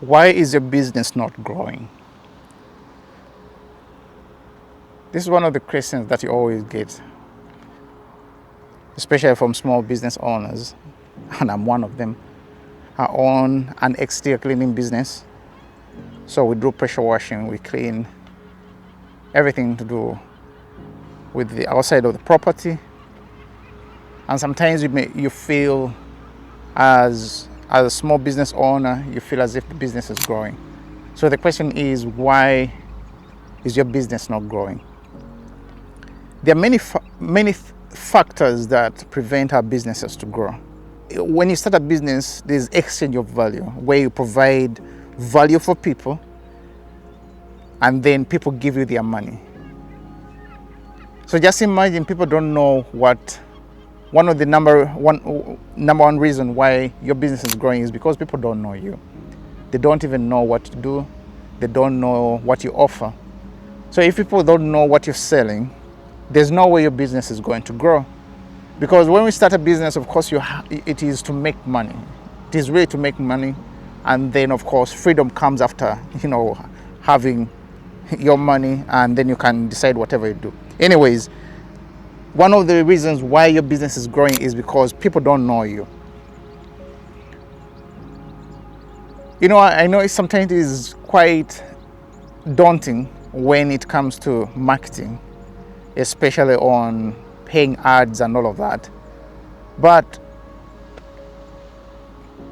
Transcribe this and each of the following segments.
Why is your business not growing? This is one of the questions that you always get, especially from small business owners, and I'm one of them. I own an exterior cleaning business. So we do pressure washing, we clean everything to do with the outside of the property. And sometimes you feel as a small business owner, you feel as if the business is growing. So the question is, why is your business not growing? There are many factors that prevent our businesses to grow. When you start a business, there's exchange of value, where you provide value for people, and then people give you their money. So just imagine people don't know what one of the number one reason why your business is growing is because people don't know you. They don't even know what to do. They don't know what you offer. So if people don't know what you're selling, there's no way your business is going to grow. Because when we start a business, of course, it is to make money. It is really to make money, and then of course freedom comes after having your money, and then you can decide whatever you do. Anyways, one of the reasons why your business is growing is because people don't know you. I know sometimes it is quite daunting when it comes to marketing, especially on paying ads and all of that. But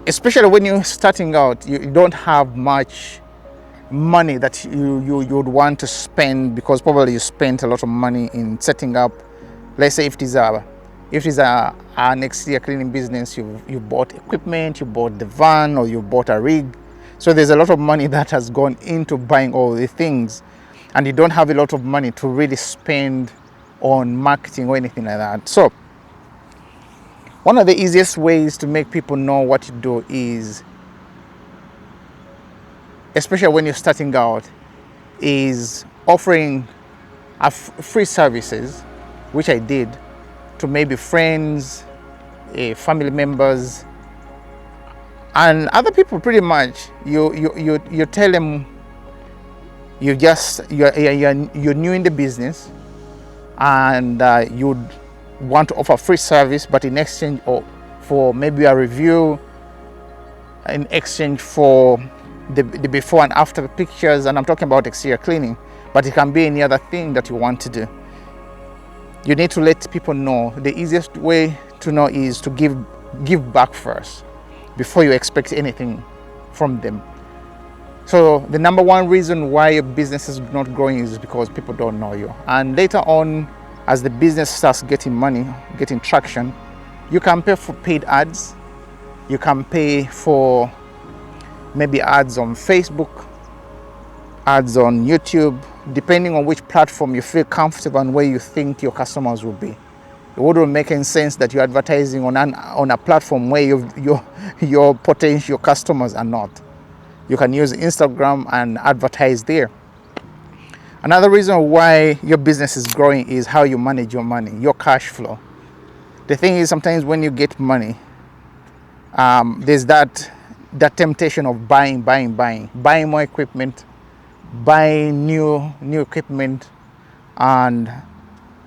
especially when you're starting out, you don't have much money that you would want to spend, because probably you spent a lot of money in setting up. Let's say if it is an exterior cleaning business, you bought equipment, you bought the van, or you bought a rig. So there's a lot of money that has gone into buying all the things, and you don't have a lot of money to really spend on marketing or anything like that. So one of the easiest ways to make people know what you do is, especially when you're starting out, is offering free services, which I did, to maybe friends, family members, and other people. Pretty much, you tell them you're new in the business, and you'd want to offer free service, but in exchange for maybe a review, in exchange for the before and after pictures. And I'm talking about exterior cleaning, but it can be any other thing that you want to do. You need to let people know. The easiest way to know is to give back first before you expect anything from them. So the number one reason why your business is not growing is because people don't know you. And later on, as the business starts getting money, getting traction, you can pay for paid ads. You can pay for maybe ads on Facebook, ads on YouTube, depending on which platform you feel comfortable and where you think your customers will be. It wouldn't make any sense that you're advertising on a platform where your potential customers are not. You can use Instagram and advertise there. Another reason why your business is growing is how you manage your money, your cash flow. The thing is, sometimes when you get money, there's that temptation of buying more equipment, buying new equipment, and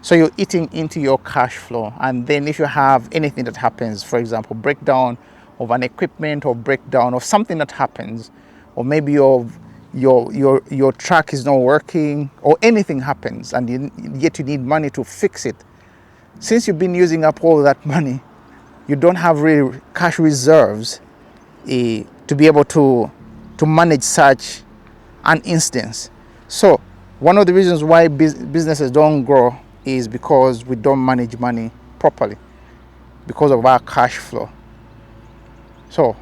so you're eating into your cash flow. And then if you have anything that happens, for example, breakdown of an equipment, or breakdown of something that happens, or maybe your truck is not working, or anything happens, and yet you need money to fix it. Since you've been using up all that money, you don't have really cash reserves to be able to manage such an instance. So one of the reasons why businesses don't grow is because we don't manage money properly, because of our cash flow. So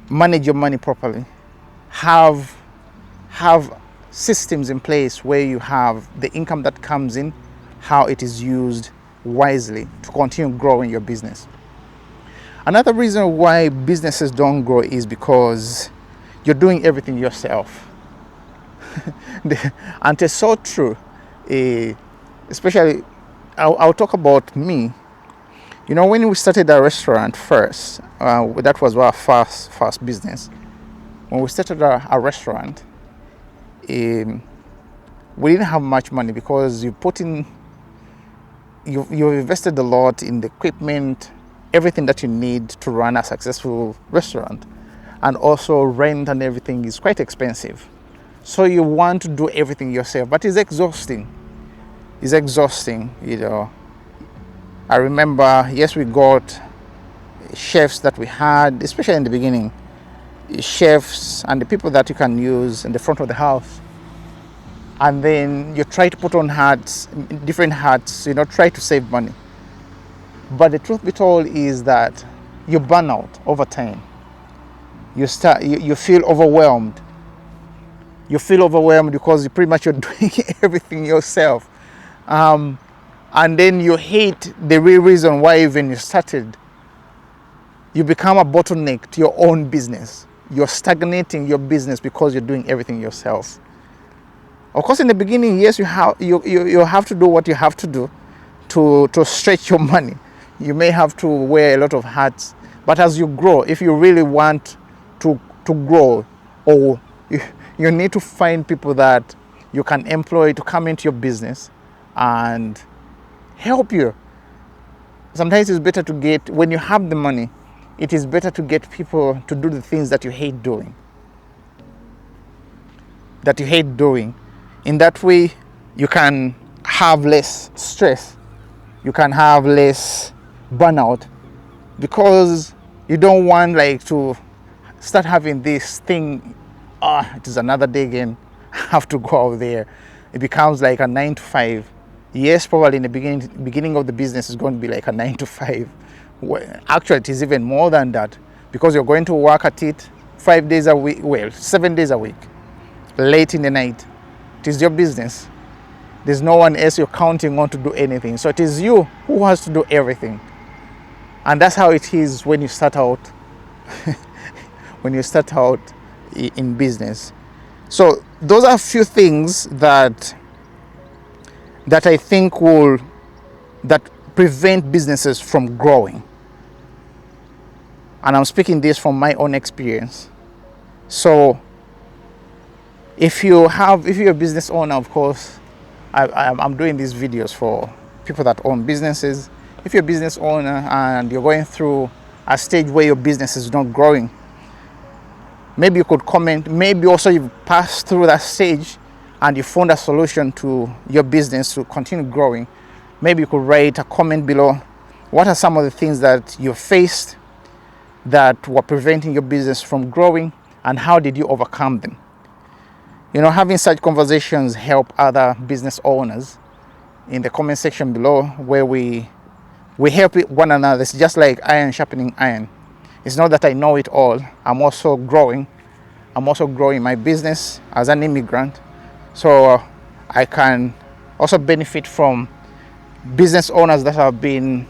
manage your money properly. Have systems in place where you have the income that comes in, how it is used wisely to continue growing your business. Another reason why businesses don't grow is because you're doing everything yourself. And it's so true, especially I'll talk about me. When we started a restaurant first, that was our first business. when we started a restaurant, we didn't have much money because you've invested a lot in the equipment, everything that you need to run a successful restaurant, and also rent and everything is quite expensive. So you want to do everything yourself, but it's exhausting. It's exhausting, you know. I remember, yes, we got chefs that we had, especially in the beginning, chefs and the people that you can use in the front of the house. And then you try to put on hats, different hats, you know, try to save money. But the truth be told is that you burn out over time. You feel overwhelmed. You feel overwhelmed because you pretty much you're doing everything yourself. And then you hate the real reason why even you started. You become a bottleneck to your own business. You're stagnating your business because you're doing everything yourself. Of course, in the beginning, yes, you have to do what you have to do to stretch your money. You may have to wear a lot of hats, but as you grow, if you really want to grow, or you need to find people that you can employ to come into your business and help you. Sometimes it's better to get, when you have the money, it is better to get people to do the things that you hate doing. In that way, you can have less stress. You can have less burnout, because you don't want like to start having this thing, it is another day again, I have to go out there. It becomes like a 9 to 5. Yes, probably in the beginning of the business is going to be like a 9 to 5. Well, actually, it is even more than that, because you're going to work at it 5 days a week, well, 7 days a week, late in the night. It is your business. There's no one else you're counting on to do anything. So it is you who has to do everything. And that's how it is when you start out in business. So those are a few things that I think that prevent businesses from growing. And I'm speaking this from my own experience. So if you're a business owner, of course, I'm doing these videos for people that own businesses. If you're a business owner and you're going through a stage where your business is not growing, maybe you could comment. Maybe also you've passed through that stage and you found a solution to your business to continue growing. Maybe you could write a comment below. What are some of the things that you faced that were preventing your business from growing, and how did you overcome them? You know, having such conversations help other business owners in the comment section below, where we help one another. It's just like iron sharpening iron. It's not that I know it all. I'm also growing my business as an immigrant. So I can also benefit from business owners that have been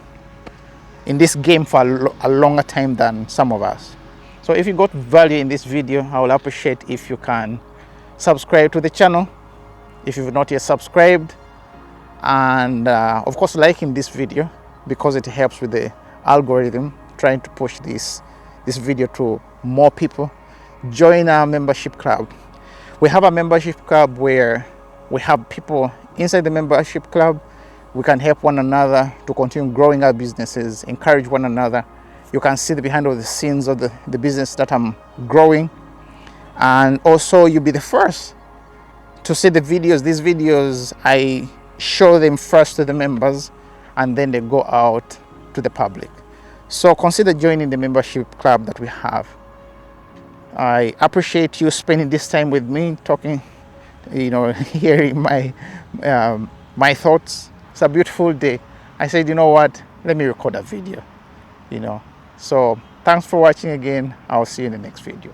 in this game for a longer time than some of us. So if you got value in this video, I will appreciate if you can subscribe to the channel if you've not yet subscribed, and of course liking this video, because it helps with the algorithm trying to push this video to more people. Join our membership club. We have a membership club where we have people inside the membership club. We can help one another to continue growing our businesses, encourage one another. You can see the behind of the scenes of the business that I'm growing, and also you'll be the first to see the videos. These videos, I show them first to the members, and then they go out to the public. So consider joining the membership club that we have. I appreciate you spending this time with me, talking, you know, hearing my thoughts. It's a beautiful day. I said, you know what, let me record a video, you know. So thanks for watching again. I'll see you in the next video.